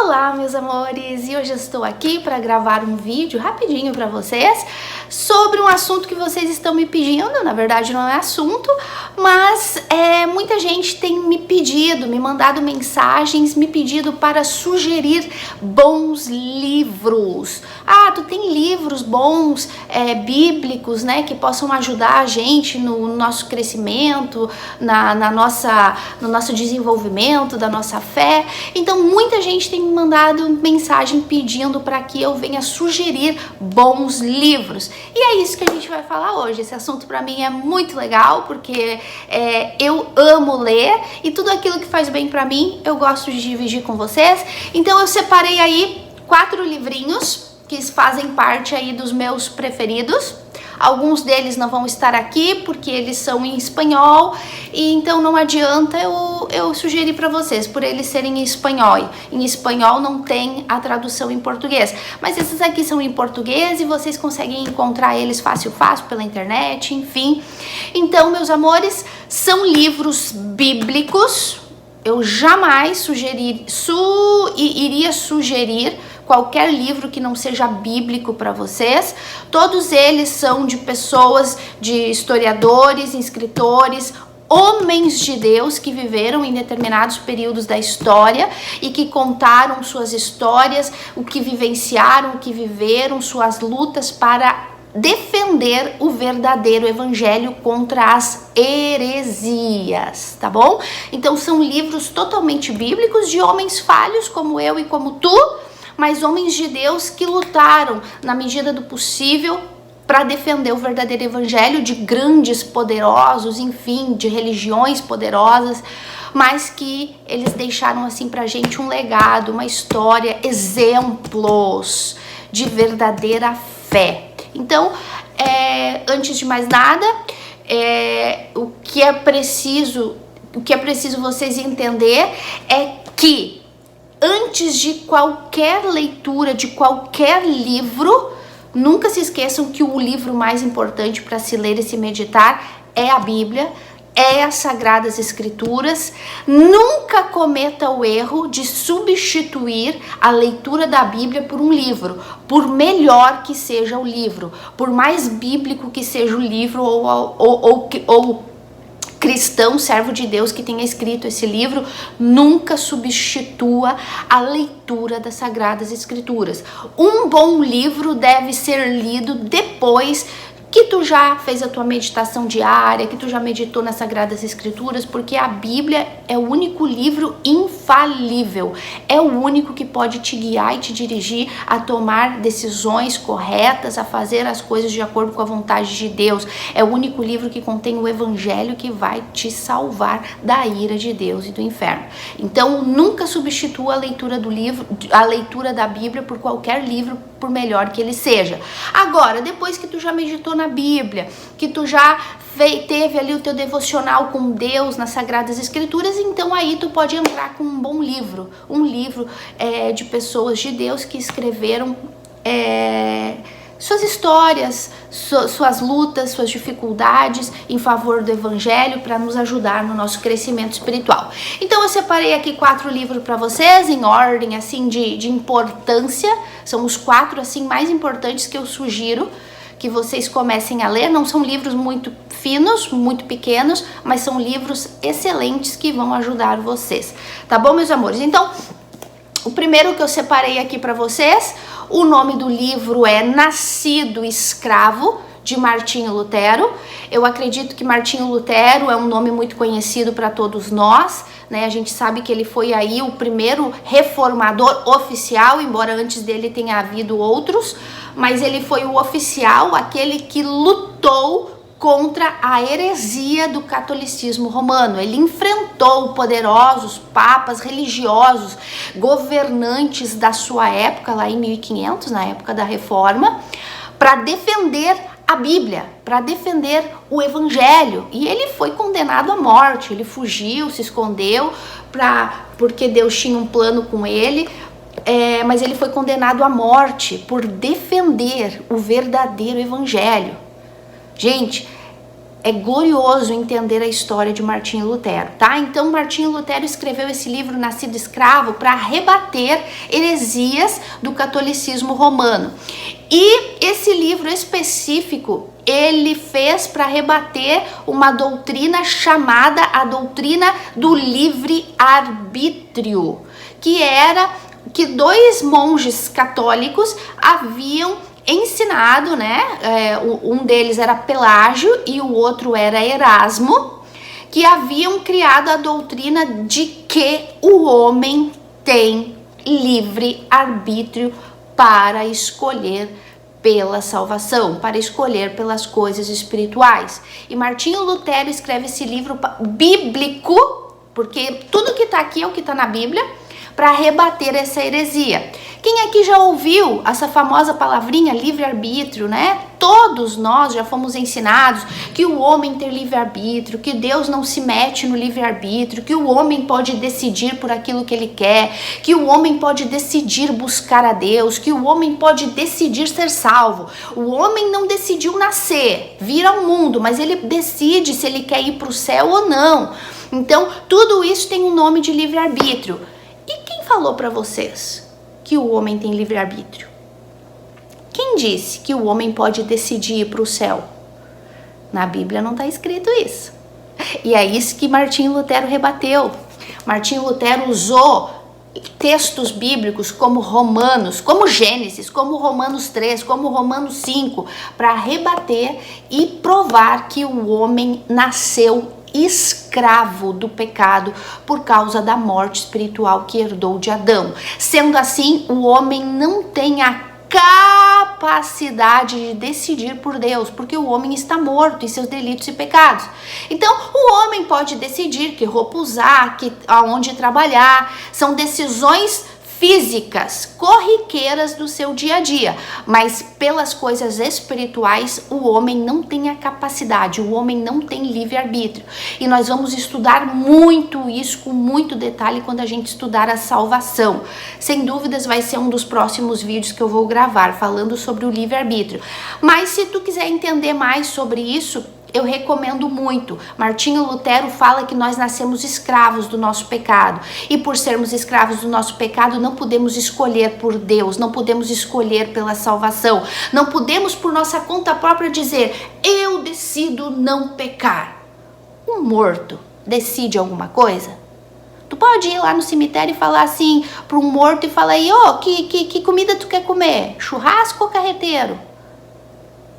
Olá, meus amores! E hoje eu estou aqui para gravar um vídeo rapidinho para vocês sobre um assunto que vocês estão me pedindo. Na verdade não é assunto, mas muita gente tem me pedido, me mandado mensagens, me pedido para sugerir bons livros. Ah, tu tem livros bons, bíblicos, né, que possam ajudar a gente no nosso crescimento, no nosso desenvolvimento da nossa fé. Então muita gente tem me mandado mensagem pedindo para que eu venha sugerir bons livros. E é isso que a gente vai falar hoje. Esse assunto para mim é muito legal, porque eu amo ler e tudo aquilo que faz bem para mim eu gosto de dividir com vocês. Então eu separei aí 4 livrinhos que fazem parte aí dos meus preferidos. Alguns deles não vão estar aqui porque eles são em espanhol, e então não adianta eu sugerir para vocês por eles serem em espanhol. Em espanhol não tem a tradução em português, mas esses aqui são em português e vocês conseguem encontrar eles fácil pela internet, enfim. Então, meus amores, são livros bíblicos. Eu jamais iria sugerir qualquer livro que não seja bíblico para vocês. Todos eles são de pessoas, de historiadores, escritores, homens de Deus que viveram em determinados períodos da história e que contaram suas histórias, o que vivenciaram, o que viveram, suas lutas para defender o verdadeiro evangelho contra as heresias, tá bom? Então são livros totalmente bíblicos de homens falhos como eu e como tu, mas homens de Deus que lutaram na medida do possível para defender o verdadeiro evangelho, de grandes poderosos, enfim, de religiões poderosas, mas que eles deixaram assim pra gente um legado, uma história, exemplos de verdadeira fé. Então, antes de mais nada, o que é preciso vocês entender é que antes de qualquer leitura de qualquer livro, nunca se esqueçam que o livro mais importante para se ler e se meditar é a Bíblia, é as Sagradas Escrituras. Nunca cometa o erro de substituir a leitura da Bíblia por um livro, por melhor que seja o livro, por mais bíblico que seja o livro ou cristão, servo de Deus que tenha escrito esse livro, nunca substitua a leitura das Sagradas Escrituras. Um bom livro deve ser lido depois que tu já fez a tua meditação diária, que tu já meditou nas Sagradas Escrituras, porque a Bíblia é o único livro infalível, é o único que pode te guiar e te dirigir a tomar decisões corretas, a fazer as coisas de acordo com a vontade de Deus. É o único livro que contém o evangelho que vai te salvar da ira de Deus e do inferno. Então, nunca substitua a leitura da Bíblia por qualquer livro, por melhor que ele seja. Agora, depois que tu já meditou na Bíblia, que tu já teve ali o teu devocional com Deus nas Sagradas Escrituras, então aí tu pode entrar com um bom livro, de pessoas de Deus que escreveram suas histórias, suas lutas, suas dificuldades em favor do evangelho, para nos ajudar no nosso crescimento espiritual. Então eu separei aqui 4 livros para vocês em ordem assim de importância. São os 4 assim mais importantes que eu sugiro que vocês comecem a ler. Não são livros muito finos, muito pequenos, mas são livros excelentes que vão ajudar vocês. Tá bom, meus amores? Então, o primeiro que eu separei aqui para vocês, o nome do livro é Nascido Escravo, de Martinho Lutero. Eu acredito que Martinho Lutero é um nome muito conhecido para todos nós, né? A gente sabe que ele foi aí o primeiro reformador oficial, embora antes dele tenha havido outros, mas ele foi o oficial, aquele que lutou contra a heresia do catolicismo romano. Ele enfrentou poderosos papas religiosos, governantes da sua época, lá em 1500, na época da Reforma, para defender a Bíblia, para defender o evangelho. E ele foi condenado à morte, ele fugiu, se escondeu, porque Deus tinha um plano com ele, mas ele foi condenado à morte por defender o verdadeiro evangelho. Gente, É glorioso entender a história de Martinho Lutero, tá? Então, Martinho Lutero escreveu esse livro, Nascido Escravo, para rebater heresias do catolicismo romano. E esse livro específico, ele fez para rebater uma doutrina chamada a doutrina do livre-arbítrio, que era que dois monges católicos haviam ensinado, né? Um deles era Pelágio e o outro era Erasmo, que haviam criado a doutrina de que o homem tem livre arbítrio para escolher pela salvação, para escolher pelas coisas espirituais. E Martinho Lutero escreve esse livro bíblico, porque tudo que está aqui é o que está na Bíblia, para rebater essa heresia. Quem aqui já ouviu essa famosa palavrinha livre-arbítrio, né? Todos nós já fomos ensinados que o homem tem livre-arbítrio, que Deus não se mete no livre-arbítrio, que o homem pode decidir por aquilo que ele quer, que o homem pode decidir buscar a Deus, que o homem pode decidir ser salvo. O homem não decidiu nascer, vir ao mundo, mas ele decide se ele quer ir para o céu ou não. Então, tudo isso tem um nome de livre-arbítrio. E quem falou para vocês que o homem tem livre-arbítrio? Quem disse que o homem pode decidir ir para o céu? Na Bíblia não está escrito isso. E é isso que Martinho Lutero rebateu. Martinho Lutero usou textos bíblicos como Romanos, como Gênesis, como Romanos 3, como Romanos 5, para rebater e provar que o homem nasceu escravo do pecado por causa da morte espiritual que herdou de Adão. Sendo assim, o homem não tem a capacidade de decidir por Deus, porque o homem está morto em seus delitos e pecados. Então, o homem pode decidir que roupa usar, aonde trabalhar, são decisões físicas, corriqueiras do seu dia a dia, mas pelas coisas espirituais o homem não tem a capacidade, o homem não tem livre-arbítrio. E nós vamos estudar muito isso com muito detalhe quando a gente estudar a salvação. Sem dúvidas vai ser um dos próximos vídeos que eu vou gravar falando sobre o livre-arbítrio. Mas se tu quiser entender mais sobre isso, eu recomendo muito. Martinho Lutero fala que nós nascemos escravos do nosso pecado. E por sermos escravos do nosso pecado, não podemos escolher por Deus, não podemos escolher pela salvação. Não podemos por nossa conta própria dizer, eu decido não pecar. Um morto decide alguma coisa? Tu pode ir lá no cemitério e falar assim para um morto e falar aí, que comida tu quer comer? Churrasco ou carreteiro?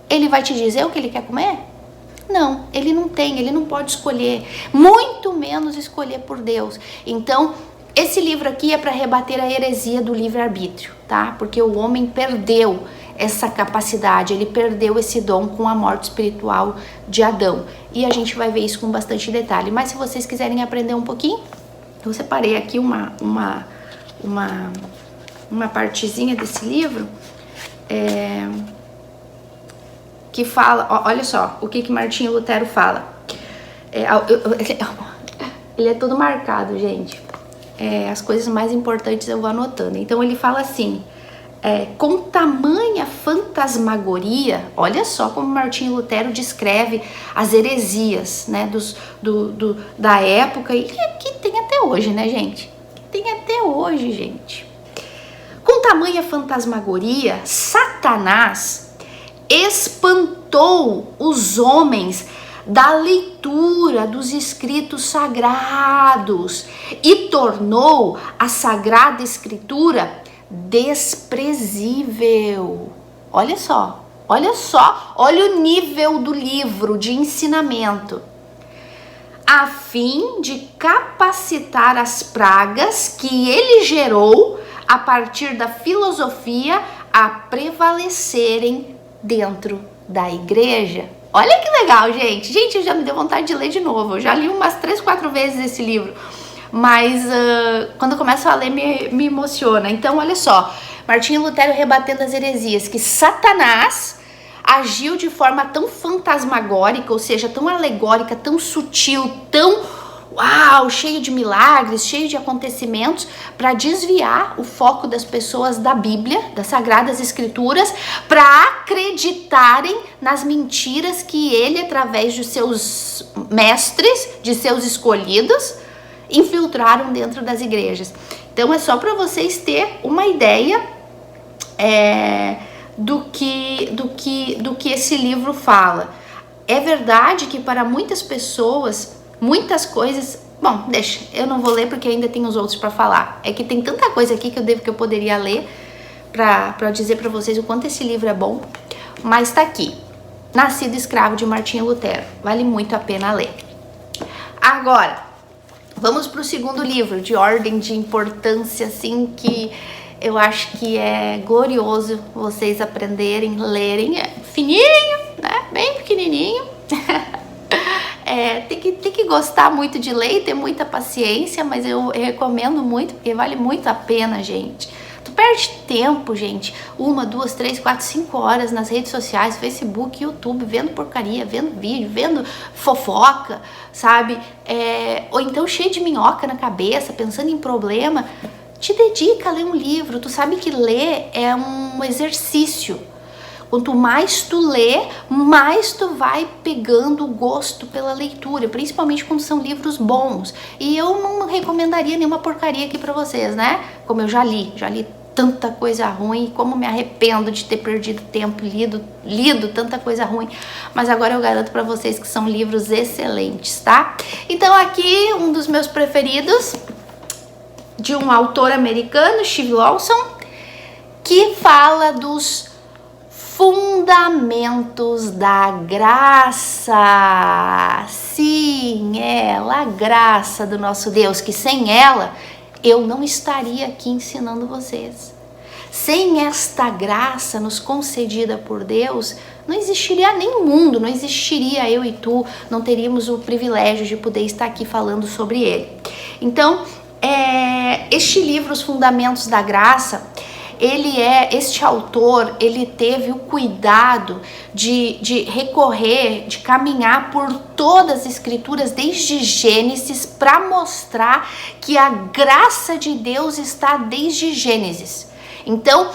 Ele vai te dizer o que ele quer comer? Não, ele não pode escolher, muito menos escolher por Deus. Então, esse livro aqui é para rebater a heresia do livre-arbítrio, tá? Porque o homem perdeu essa capacidade, ele perdeu esse dom com a morte espiritual de Adão. E a gente vai ver isso com bastante detalhe. Mas se vocês quiserem aprender um pouquinho, eu separei aqui uma partezinha desse livro, que fala, olha só, o que Martinho Lutero fala. Ele é todo marcado, gente. As coisas mais importantes eu vou anotando. Então ele fala assim, com tamanha fantasmagoria, olha só como Martinho Lutero descreve as heresias, né, da época e que tem até hoje, né, gente? Que tem até hoje, gente. Com tamanha fantasmagoria, Satanás espantou os homens da leitura dos escritos sagrados e tornou a Sagrada Escritura desprezível. Olha olha o nível do livro de ensinamento. A fim de capacitar as pragas que ele gerou a partir da filosofia a prevalecerem dentro da igreja. Olha que legal, gente. Gente, já me deu vontade de ler de novo. Eu já li umas 3, 4 vezes esse livro. Mas quando eu começo a ler, me emociona. Então, olha só. Martinho Lutero rebatendo as heresias. Que Satanás agiu de forma tão fantasmagórica, ou seja, tão alegórica, tão sutil, tão uau, cheio de milagres, cheio de acontecimentos, para desviar o foco das pessoas da Bíblia, das Sagradas Escrituras, para acreditarem nas mentiras que ele, através de seus mestres, de seus escolhidos, infiltraram dentro das igrejas. Então é só para vocês terem uma ideia do que esse livro fala. É verdade que para muitas pessoas, muitas coisas... Bom, deixa, eu não vou ler porque ainda tem os outros para falar. É que tem tanta coisa aqui que eu poderia ler para dizer para vocês o quanto esse livro é bom. Mas tá aqui, Nascido Escravo, de Martinho Lutero. Vale muito a pena ler. Agora, vamos para o segundo livro, de ordem de importância, assim, que eu acho que é glorioso vocês aprenderem, lerem. É fininho, né? Bem pequenininho. Tem que gostar muito de ler e ter muita paciência, mas eu recomendo muito, porque vale muito a pena, gente. Tu perde tempo, gente, 1, 2, 3, 4, 5 horas nas redes sociais, Facebook, YouTube, vendo porcaria, vendo vídeo, vendo fofoca, sabe? Ou então cheio de minhoca na cabeça, pensando em problema. Te dedica a ler um livro. Tu sabe que ler é um exercício. Quanto mais tu lê, mais tu vai pegando o gosto pela leitura, principalmente quando são livros bons. E eu não recomendaria nenhuma porcaria aqui pra vocês, né? Como eu já li tanta coisa ruim, e como me arrependo de ter perdido tempo lido tanta coisa ruim. Mas agora eu garanto pra vocês que são livros excelentes, tá? Então aqui um dos meus preferidos, de um autor americano, Steve Lawson, que fala dos fundamentos da graça. Sim, ela, a graça do nosso Deus, que sem ela eu não estaria aqui ensinando vocês. Sem esta graça nos concedida por Deus, não existiria nem mundo, não existiria eu e tu, não teríamos o privilégio de poder estar aqui falando sobre ele. Então, este livro, Os Fundamentos da Graça, este autor, ele teve o cuidado de recorrer, de caminhar por todas as escrituras, desde Gênesis, para mostrar que a graça de Deus está desde Gênesis. Então,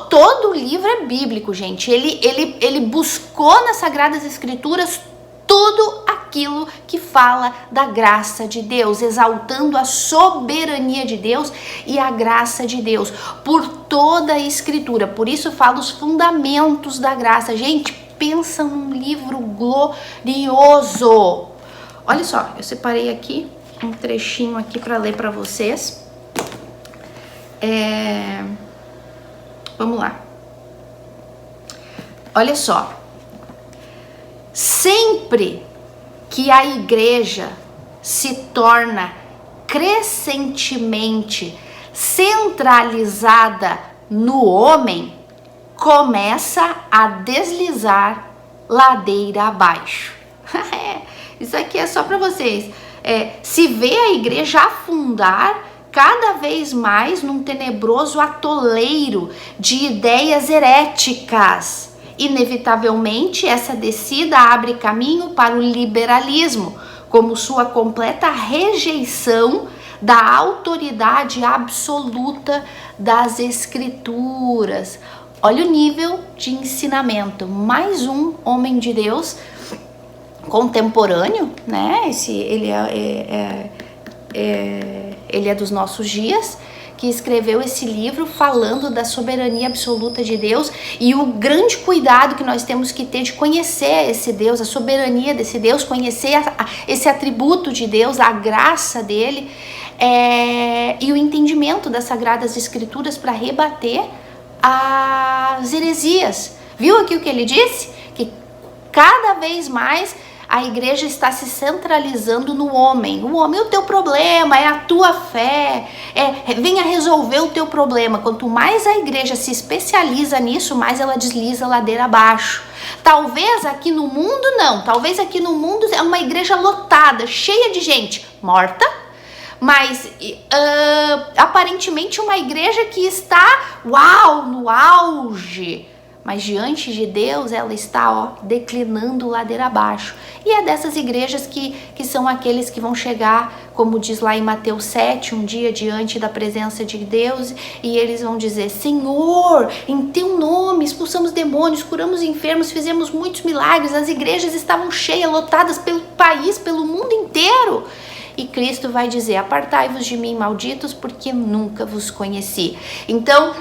todo o livro é bíblico, gente. Ele buscou nas Sagradas Escrituras tudo aquilo que fala da graça de Deus, exaltando a soberania de Deus e a graça de Deus por toda a Escritura. Por isso fala os fundamentos da graça. Gente, pensa num livro glorioso. Olha só, eu separei aqui um trechinho aqui para ler para vocês. Vamos lá. Olha só. Sempre que a igreja se torna crescentemente centralizada no homem, começa a deslizar ladeira abaixo. Isso aqui é só para vocês. Se vê a igreja afundar cada vez mais num tenebroso atoleiro de ideias heréticas. Inevitavelmente, essa descida abre caminho para o liberalismo, como sua completa rejeição da autoridade absoluta das Escrituras. Olha o nível de ensinamento. Mais um homem de Deus contemporâneo, né? Ele é dos nossos dias, que escreveu esse livro falando da soberania absoluta de Deus e o grande cuidado que nós temos que ter de conhecer esse Deus, a soberania desse Deus, conhecer esse atributo de Deus, a graça dele, e o entendimento das Sagradas Escrituras para rebater as heresias. Viu aqui o que ele disse? Que cada vez mais a igreja está se centralizando no homem. O homem é o teu problema, é a tua fé, venha resolver o teu problema. Quanto mais a igreja se especializa nisso, mais ela desliza ladeira abaixo. Talvez aqui no mundo não, talvez aqui no mundo é uma igreja lotada, cheia de gente morta, mas aparentemente uma igreja que está, no auge. mas diante de Deus ela está, declinando ladeira abaixo. E é dessas igrejas que são aqueles que vão chegar, como diz lá em Mateus 7, um dia diante da presença de Deus, e eles vão dizer: Senhor, em teu nome expulsamos demônios, curamos enfermos, fizemos muitos milagres, as igrejas estavam cheias, lotadas pelo país, pelo mundo inteiro. E Cristo vai dizer: apartai-vos de mim, malditos, porque nunca vos conheci. Então,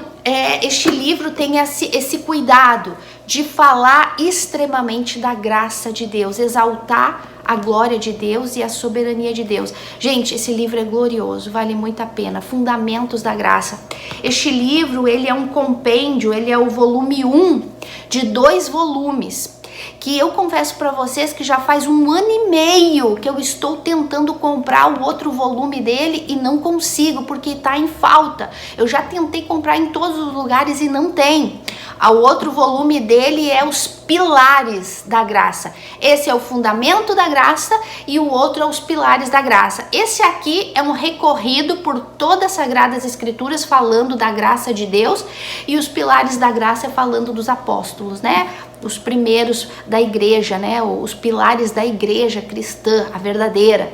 este livro tem esse cuidado de falar extremamente da graça de Deus, exaltar a glória de Deus e a soberania de Deus. Gente, esse livro é glorioso, vale muito a pena. Fundamentos da Graça. Este livro, ele é um compêndio, ele é o volume 1 de 2 volumes. Que eu confesso para vocês que já faz 1 ano e meio que eu estou tentando comprar o outro volume dele e não consigo, porque está em falta. Eu já tentei comprar em todos os lugares e não tem. O outro volume dele é os Pilares da Graça. Esse é o Fundamento da Graça e o outro é os Pilares da Graça. Esse aqui é um recorrido por todas as Sagradas Escrituras falando da graça de Deus, e os Pilares da Graça é falando dos apóstolos, né? Os primeiros da igreja, né? Os pilares da igreja cristã, a verdadeira.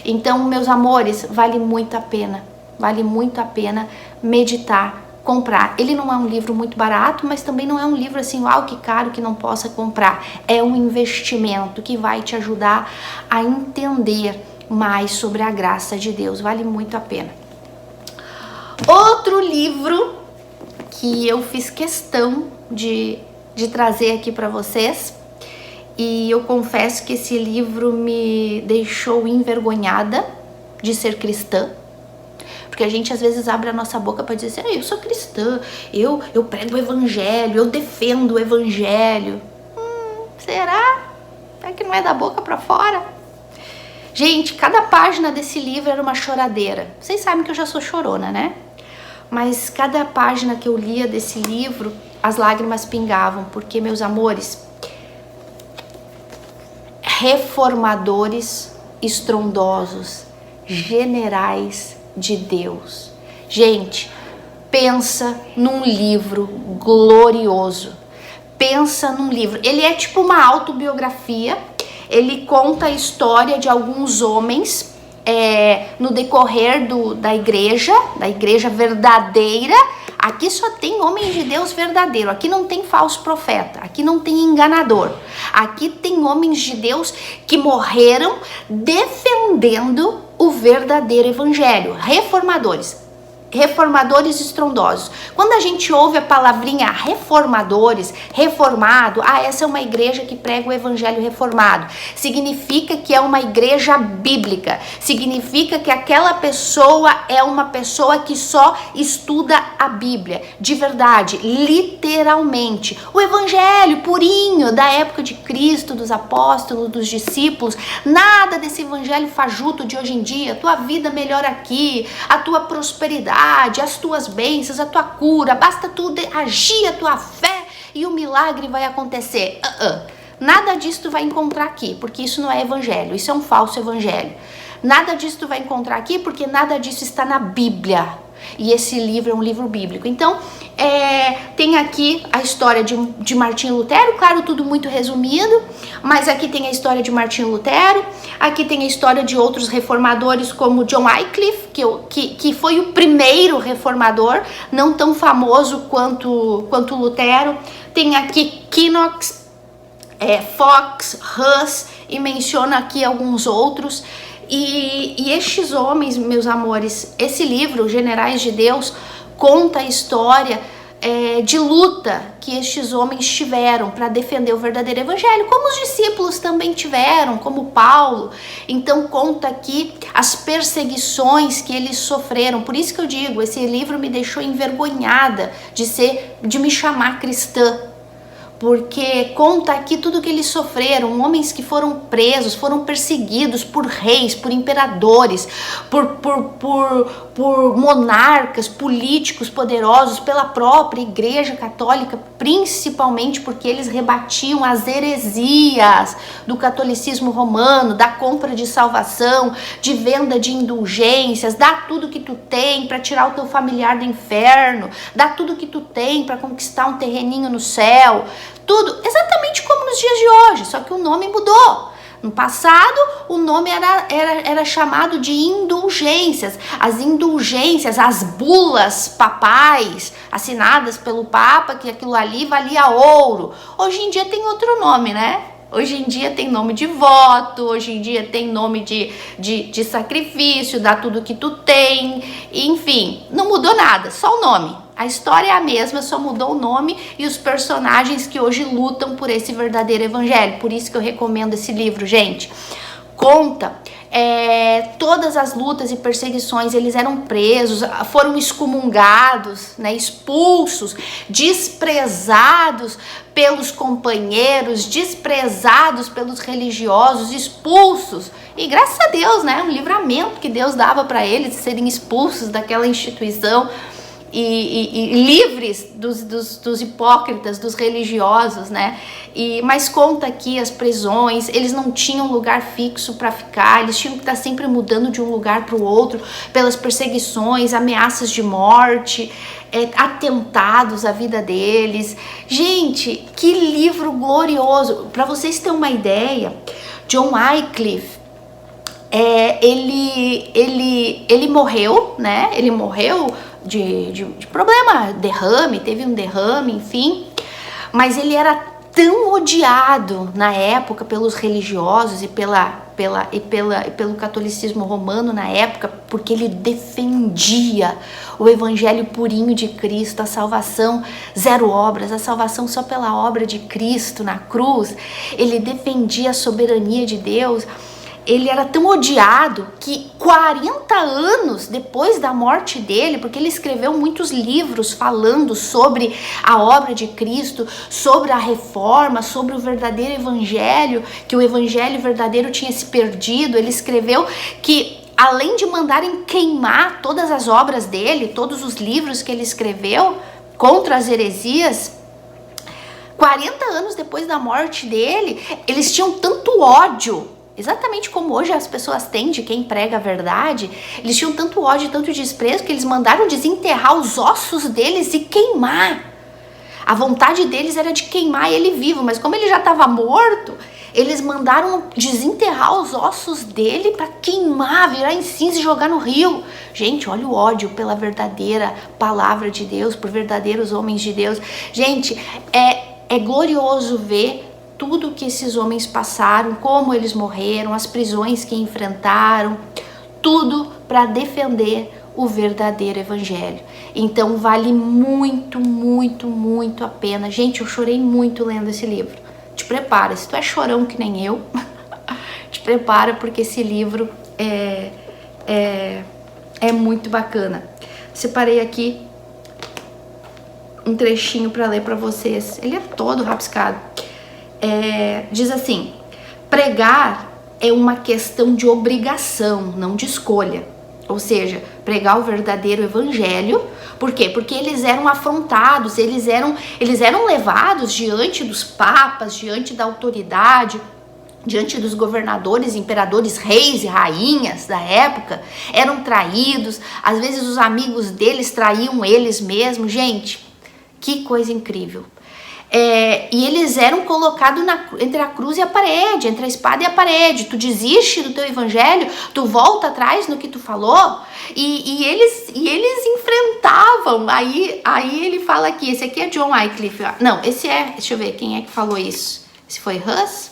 Então, meus amores, vale muito a pena meditar, comprar. Ele não é um livro muito barato, mas também não é um livro assim, uau, que caro, que não possa comprar. É um investimento que vai te ajudar a entender mais sobre a graça de Deus. Vale muito a pena. Outro livro que eu fiz questão de trazer aqui para vocês, e eu confesso que esse livro me deixou envergonhada de ser cristã, porque a gente às vezes abre a nossa boca para dizer assim: eu sou cristã, eu prego o evangelho, eu defendo o evangelho. Será? É que não é da boca para fora? Gente, cada página desse livro era uma choradeira. Vocês sabem que eu já sou chorona, né? Mas cada página que eu lia desse livro, as lágrimas pingavam, porque, meus amores, reformadores estrondosos, generais de Deus. Gente, pensa num livro glorioso. Pensa num livro. Ele é tipo uma autobiografia. Ele conta a história de alguns homens no decorrer da igreja verdadeira. Aqui só tem homem de Deus verdadeiro, aqui não tem falso profeta, aqui não tem enganador. Aqui tem homens de Deus que morreram defendendo o verdadeiro evangelho, reformadores estrondosos. Quando a gente ouve a palavrinha reformadores, reformado, essa é uma igreja que prega o evangelho reformado. Significa que é uma igreja bíblica. Significa que aquela pessoa é uma pessoa que só estuda a Bíblia, de verdade, literalmente. O evangelho purinho da época de Cristo, dos apóstolos, dos discípulos, nada desse evangelho fajuto de hoje em dia. Tua vida melhora aqui, a tua prosperidade, as tuas bênçãos, a tua cura, basta tu agir a tua fé e o milagre vai acontecer. Nada disso tu vai encontrar aqui, porque isso não é evangelho, isso é um falso evangelho. Nada disso tu vai encontrar aqui, porque nada disso está na Bíblia. E esse livro é um livro bíblico. Então, tem aqui a história de Martinho Lutero, claro, tudo muito resumido, mas aqui tem a história de Martinho Lutero, aqui tem a história de outros reformadores como John Wycliffe, que foi o primeiro reformador, não tão famoso quanto Lutero. Tem aqui Knox, Fox, Hus, e menciona aqui alguns outros. E estes homens, meus amores, esse livro, Generais de Deus, conta a história de luta que estes homens tiveram para defender o verdadeiro evangelho, como os discípulos também tiveram, como Paulo. Então conta aqui as perseguições que eles sofreram. Por isso que eu digo, esse livro me deixou envergonhada de me chamar cristã, porque conta aqui tudo que eles sofreram, homens que foram presos, foram perseguidos por reis, por imperadores, por monarcas, políticos poderosos, pela própria Igreja Católica, principalmente porque eles rebatiam as heresias do catolicismo romano, da compra de salvação, de venda de indulgências, dá tudo que tu tem para tirar o teu familiar do inferno, dá tudo que tu tem para conquistar um terreninho no céu, tudo exatamente como nos dias de hoje, só que o nome mudou. No passado, o nome era chamado de indulgências. As indulgências, as bulas papais assinadas pelo Papa, que aquilo ali valia ouro. Hoje em dia tem outro nome, né? Hoje em dia tem nome de voto, hoje em dia tem nome de sacrifício, dá tudo que tu tem, enfim, não mudou nada, só o nome. A história é a mesma, só mudou o nome e os personagens que hoje lutam por esse verdadeiro evangelho. Por isso que eu recomendo esse livro, gente. Conta todas as lutas e perseguições, eles eram presos, foram excomungados, né, expulsos, desprezados pelos companheiros, desprezados pelos religiosos, expulsos. E graças a Deus, né, um livramento que Deus dava para eles serem expulsos daquela instituição. E livres dos hipócritas, dos religiosos, né? Mas conta aqui as prisões, eles não tinham lugar fixo para ficar, eles tinham que estar sempre mudando de um lugar para o outro, pelas perseguições, ameaças de morte, atentados à vida deles. Gente, que livro glorioso! Para vocês terem uma ideia, John Wycliffe, ele morreu, né? Ele morreu de problema, derrame, teve um derrame, enfim, mas ele era tão odiado na época pelos religiosos e pelo catolicismo romano na época, porque ele defendia o evangelho purinho de Cristo, a salvação zero obras, a salvação só pela obra de Cristo na cruz. Ele defendia a soberania de Deus. Ele era tão odiado que 40 anos depois da morte dele, porque ele escreveu muitos livros falando sobre a obra de Cristo, sobre a reforma, sobre o verdadeiro evangelho, que o evangelho verdadeiro tinha se perdido. Ele escreveu que, além de mandarem queimar todas as obras dele, todos os livros que ele escreveu contra as heresias, 40 anos depois da morte dele, eles tinham tanto ódio, exatamente como hoje as pessoas têm de quem prega a verdade, eles tinham tanto ódio, tanto desprezo, que eles mandaram desenterrar os ossos deles e queimar. A vontade deles era de queimar ele vivo, mas como ele já estava morto, eles mandaram desenterrar os ossos dele para queimar, virar em cinza e jogar no rio. Gente, olha o ódio pela verdadeira palavra de Deus, por verdadeiros homens de Deus. Gente, é glorioso ver tudo que esses homens passaram, como eles morreram, as prisões que enfrentaram, tudo para defender o verdadeiro evangelho. Então vale muito, muito, muito a pena. Gente, eu chorei muito lendo esse livro. Te prepara, se tu é chorão que nem eu, te prepara, porque esse livro é muito bacana. Separei aqui um trechinho para ler para vocês. Ele é todo rabiscado. Diz assim: pregar é uma questão de obrigação, não de escolha. Ou seja, pregar o verdadeiro evangelho. Por quê? Porque eles eram afrontados, eles eram levados diante dos papas, diante da autoridade, diante dos governadores, imperadores, reis e rainhas da época, eram traídos, às vezes os amigos deles traíam eles mesmos. Gente, que coisa incrível. E eles eram colocados entre a cruz e a parede, entre a espada e a parede. Tu desiste do teu evangelho, tu volta atrás no que tu falou, e eles enfrentavam. Aí ele fala aqui, esse aqui é John Wycliffe. Não, esse deixa eu ver quem é que falou isso. Esse foi Hus?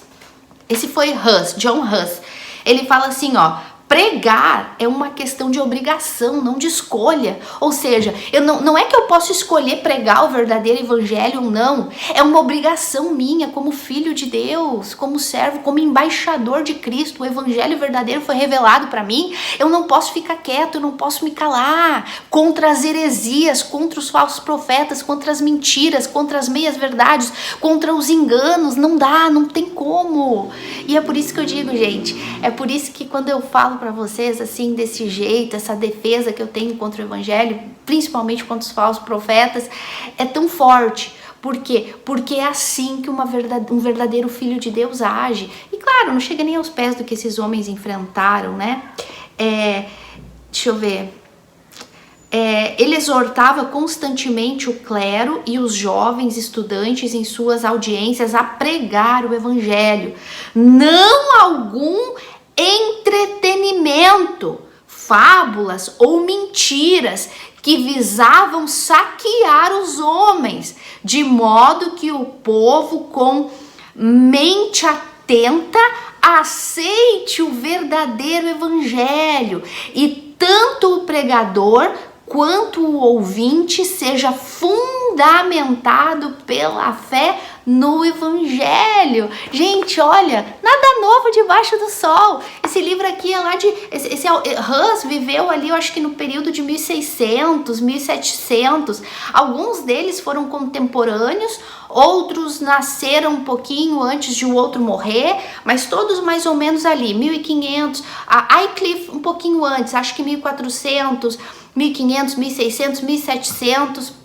Esse foi Hus, John Hus. Ele fala assim, ó: Pregar é uma questão de obrigação, não de escolha. Ou seja, não é que eu posso escolher pregar o verdadeiro evangelho ou não. É uma obrigação minha como filho de Deus, como servo, como embaixador de Cristo. O evangelho verdadeiro foi revelado para mim. Eu não posso ficar quieto, eu não posso me calar contra as heresias, contra os falsos profetas, contra as mentiras, contra as meias-verdades, contra os enganos. Não dá, não tem como. E é por isso que eu digo, gente, é por isso que quando eu falo para vocês assim, desse jeito, essa defesa que eu tenho contra o evangelho, principalmente contra os falsos profetas, é tão forte. Por quê? Porque é assim que um verdadeiro filho de Deus age. E claro, não chega nem aos pés do que esses homens enfrentaram, né? Deixa eu ver. Ele exortava constantemente o clero e os jovens estudantes em suas audiências a pregar o evangelho. Não algum entretenimento, fábulas ou mentiras que visavam saquear os homens, de modo que o povo com mente atenta aceite o verdadeiro evangelho e tanto o pregador quanto o ouvinte seja fundamentado pela fé no evangelho. Gente, olha, nada novo debaixo do sol. Esse livro aqui é lá de... Hus viveu ali, eu acho que no período de 1600, 1700. Alguns deles foram contemporâneos, outros nasceram um pouquinho antes de o outro morrer, mas todos mais ou menos ali, 1500. A Wycliffe um pouquinho antes, acho que 1400, 1500, 1600, 1700...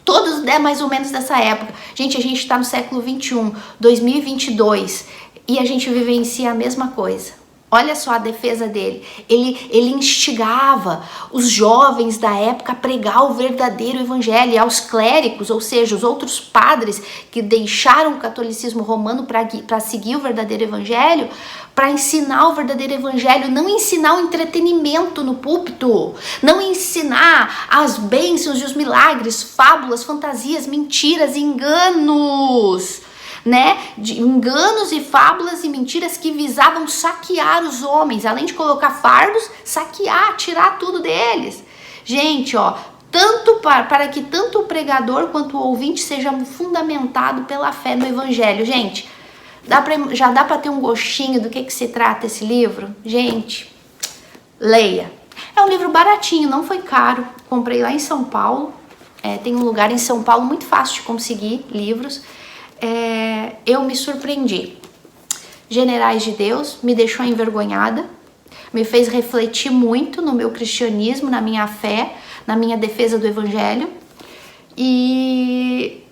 Todos mais ou menos dessa época. Gente, a gente está no século 21, 2022, e a gente vivencia a mesma coisa. Olha só a defesa dele. Ele instigava os jovens da época a pregar o verdadeiro evangelho, e aos clérigos, ou seja, os outros padres que deixaram o catolicismo romano para seguir o verdadeiro evangelho, para ensinar o verdadeiro evangelho, não ensinar o entretenimento no púlpito, não ensinar as bênçãos e os milagres, fábulas, fantasias, mentiras, enganos, né? De enganos e fábulas e mentiras que visavam saquear os homens, além de colocar fardos, saquear, tirar tudo deles. Gente, ó, tanto para que tanto o pregador quanto o ouvinte seja fundamentado pela fé no evangelho. Gente, já dá para ter um gostinho do que se trata esse livro? Gente, leia. É um livro baratinho, não foi caro. Comprei lá em São Paulo. Tem um lugar em São Paulo muito fácil de conseguir livros. Eu me surpreendi. Generais de Deus me deixou envergonhada, me fez refletir muito no meu cristianismo, na minha fé, na minha defesa do evangelho, e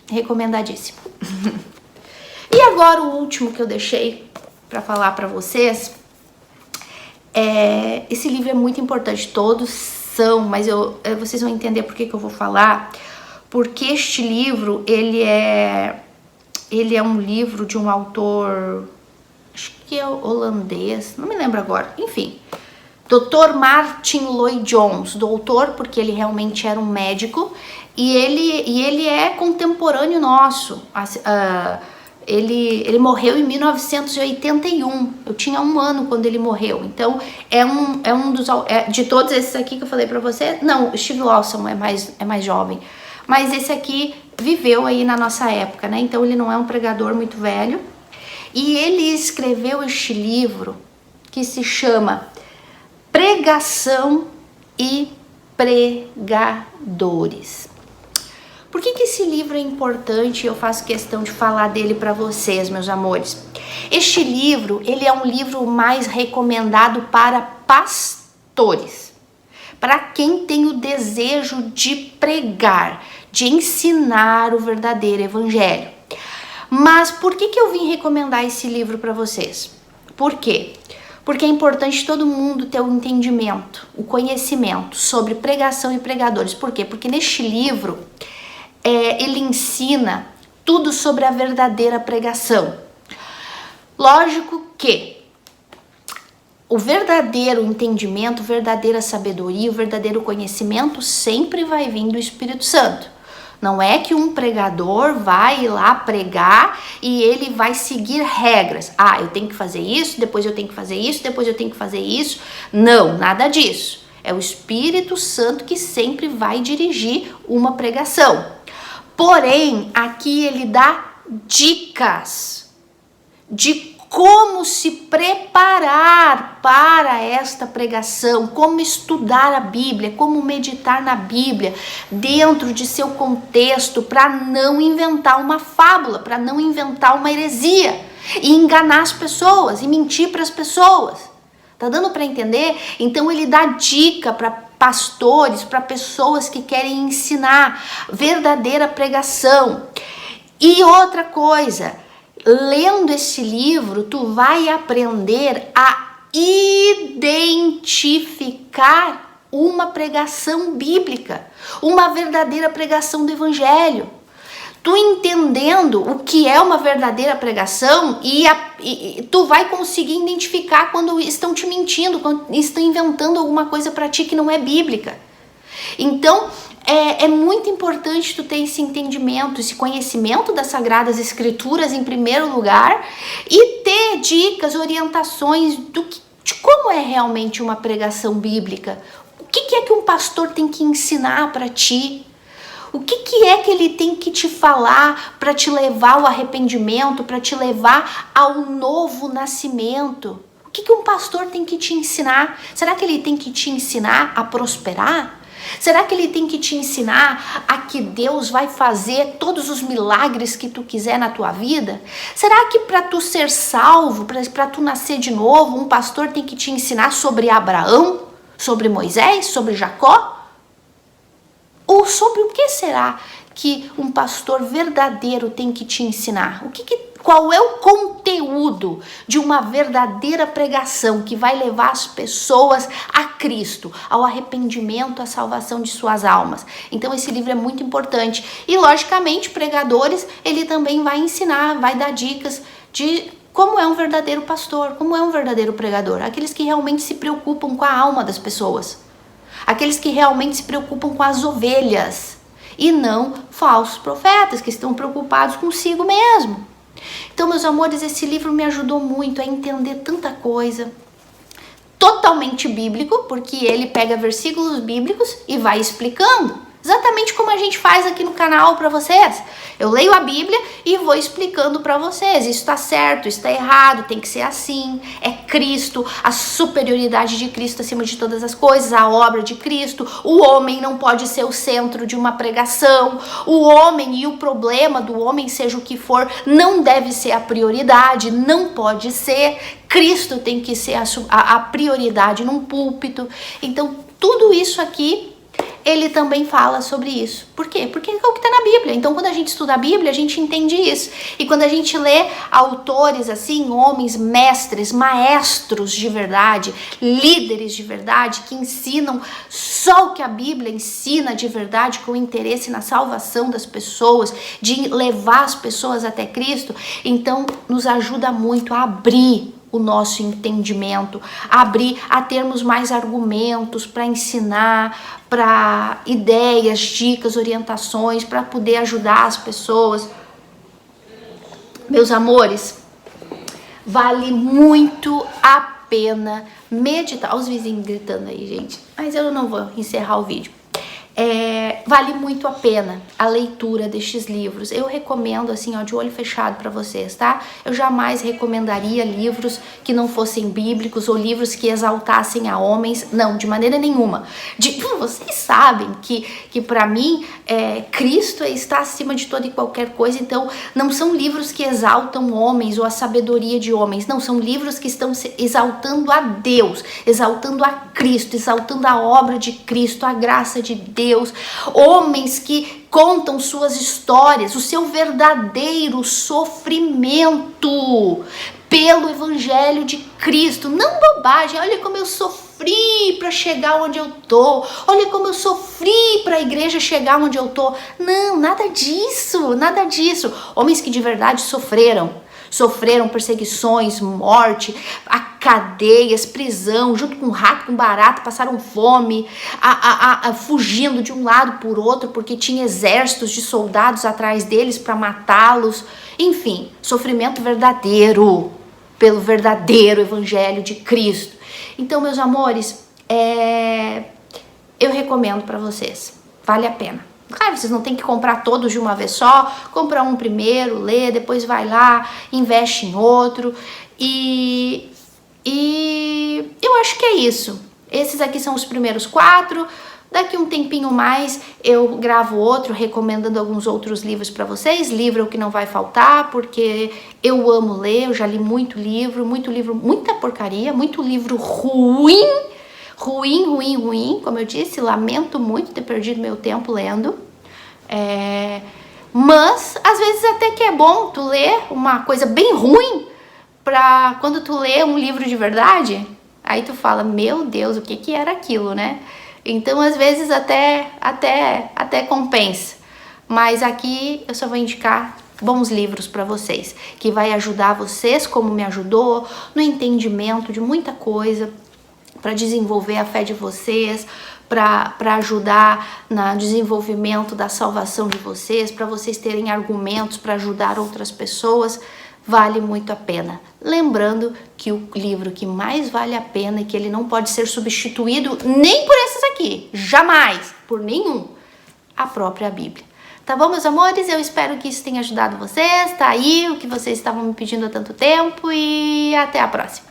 recomendadíssimo. E agora o último que eu deixei para falar para vocês, esse livro é muito importante, todos são, mas vocês vão entender por que eu vou falar, porque este livro, ele é um livro de um autor, acho que é holandês, não me lembro agora, enfim, Dr. Martyn Lloyd-Jones, doutor, porque ele realmente era um médico, e ele é contemporâneo nosso. Ele morreu em 1981, eu tinha 1 ano quando ele morreu, então é um dos, de todos esses aqui que eu falei pra você, não, Steve Lawson é mais jovem, mas esse aqui viveu aí na nossa época, né, então ele não é um pregador muito velho, e ele escreveu este livro que se chama Pregação e Pregadores. Por que esse livro é importante e eu faço questão de falar dele para vocês, meus amores? Este livro, ele é um livro mais recomendado para pastores, para quem tem o desejo de pregar, de ensinar o verdadeiro evangelho. Mas por que eu vim recomendar esse livro para vocês? Por quê? Porque é importante todo mundo ter o entendimento, o conhecimento sobre pregação e pregadores. Por quê? Porque neste livro ele ensina tudo sobre a verdadeira pregação. Lógico que o verdadeiro entendimento, a verdadeira sabedoria, o verdadeiro conhecimento sempre vai vir do Espírito Santo. Não é que um pregador vai lá pregar e ele vai seguir regras. Ah, eu tenho que fazer isso, depois eu tenho que fazer isso, depois eu tenho que fazer isso. Não, nada disso. É o Espírito Santo que sempre vai dirigir uma pregação. Porém, aqui ele dá dicas de como se preparar para esta pregação, como estudar a Bíblia, como meditar na Bíblia dentro de seu contexto, para não inventar uma fábula, para não inventar uma heresia e enganar as pessoas e mentir para as pessoas. Tá dando para entender? Então ele dá dica para pastores, para pessoas que querem ensinar verdadeira pregação. E outra coisa, lendo esse livro, tu vai aprender a identificar uma pregação bíblica, uma verdadeira pregação do Evangelho. Tu entendendo o que é uma verdadeira pregação e tu vai conseguir identificar quando estão te mentindo, quando estão inventando alguma coisa para ti que não é bíblica. Então, é muito importante tu ter esse entendimento, esse conhecimento das Sagradas Escrituras em primeiro lugar e ter dicas, orientações de como é realmente uma pregação bíblica. O que é que um pastor tem que ensinar para ti? O que é que ele tem que te falar para te levar ao arrependimento, para te levar ao novo nascimento? O que um pastor tem que te ensinar? Será que ele tem que te ensinar a prosperar? Será que ele tem que te ensinar a que Deus vai fazer todos os milagres que tu quiser na tua vida? Será que para tu ser salvo, para tu nascer de novo, um pastor tem que te ensinar sobre Abraão, sobre Moisés, sobre Jacó? Ou sobre o que será que um pastor verdadeiro tem que te ensinar? Qual é o conteúdo de uma verdadeira pregação que vai levar as pessoas a Cristo, ao arrependimento, à salvação de suas almas? Então esse livro é muito importante. E logicamente, pregadores, ele também vai ensinar, vai dar dicas de como é um verdadeiro pastor, como é um verdadeiro pregador. Aqueles que realmente se preocupam com a alma das pessoas. Aqueles que realmente se preocupam com as ovelhas e não falsos profetas que estão preocupados consigo mesmo. Então, meus amores, esse livro me ajudou muito a entender tanta coisa. Totalmente bíblico, porque ele pega versículos bíblicos e vai explicando. Exatamente como a gente faz aqui no canal para vocês. Eu leio a Bíblia e vou explicando para vocês. Isso está certo, isso está errado, tem que ser assim. É Cristo, a superioridade de Cristo acima de todas as coisas, a obra de Cristo. O homem não pode ser o centro de uma pregação. O homem e o problema do homem, seja o que for, não deve ser a prioridade, não pode ser. Cristo tem que ser a prioridade num púlpito. Então, tudo isso aqui ele também fala sobre isso. Por quê? Porque é o que está na Bíblia. Então, quando a gente estuda a Bíblia, a gente entende isso. E quando a gente lê autores assim, homens, mestres, maestros de verdade, líderes de verdade, que ensinam só o que a Bíblia ensina de verdade, com interesse na salvação das pessoas, de levar as pessoas até Cristo, então nos ajuda muito a abrir o nosso entendimento, abrir a termos mais argumentos para ensinar, para ideias, dicas, orientações, para poder ajudar as pessoas. Meus amores, vale muito a pena meditar. Olha os vizinhos gritando aí, gente. Mas eu não vou encerrar o vídeo. Vale muito a pena a leitura destes livros. Eu recomendo assim, ó, de olho fechado para vocês, tá? Eu jamais recomendaria livros que não fossem bíblicos ou livros que exaltassem a homens. Não, de maneira nenhuma. Vocês sabem que para mim, Cristo está acima de toda e qualquer coisa. Então, não são livros que exaltam homens ou a sabedoria de homens. Não, são livros que estão exaltando a Deus, exaltando a Cristo, exaltando a obra de Cristo, a graça de Deus. Homens que contam suas histórias, o seu verdadeiro sofrimento pelo Evangelho de Cristo. Não bobagem, olha como eu sofri para chegar onde eu tô, olha como eu sofri para a igreja chegar onde eu tô. Não, nada disso, nada disso. Homens que de verdade sofreram perseguições, morte, a cadeias, prisão, junto com rato, com barata, passaram fome, fugindo de um lado por outro, porque tinha exércitos de soldados atrás deles para matá-los. Enfim, sofrimento verdadeiro, pelo verdadeiro evangelho de Cristo. Então, meus amores, eu recomendo para vocês, vale a pena. Claro, vocês não tem que comprar todos de uma vez só, compra um primeiro, lê, depois vai lá, investe em outro. E eu acho que é isso. Esses aqui são os primeiros 4. Daqui um tempinho mais eu gravo outro, recomendando alguns outros livros para vocês. Livro é o que não vai faltar, porque eu amo ler, eu já li muito livro, muita porcaria, muito livro ruim, como eu disse, lamento muito ter perdido meu tempo lendo. Mas às vezes até que é bom tu ler uma coisa bem ruim, pra quando tu lê um livro de verdade, aí tu fala, meu Deus, o que era aquilo, né? Então às vezes até compensa. Mas aqui eu só vou indicar bons livros para vocês, que vai ajudar vocês, como me ajudou, no entendimento de muita coisa, para desenvolver a fé de vocês, para ajudar no desenvolvimento da salvação de vocês, para vocês terem argumentos para ajudar outras pessoas. Vale muito a pena. Lembrando que o livro que mais vale a pena e que ele não pode ser substituído nem por esses aqui, jamais, por nenhum, a própria Bíblia. Tá bom, meus amores? Eu espero que isso tenha ajudado vocês. Tá aí o que vocês estavam me pedindo há tanto tempo e até a próxima.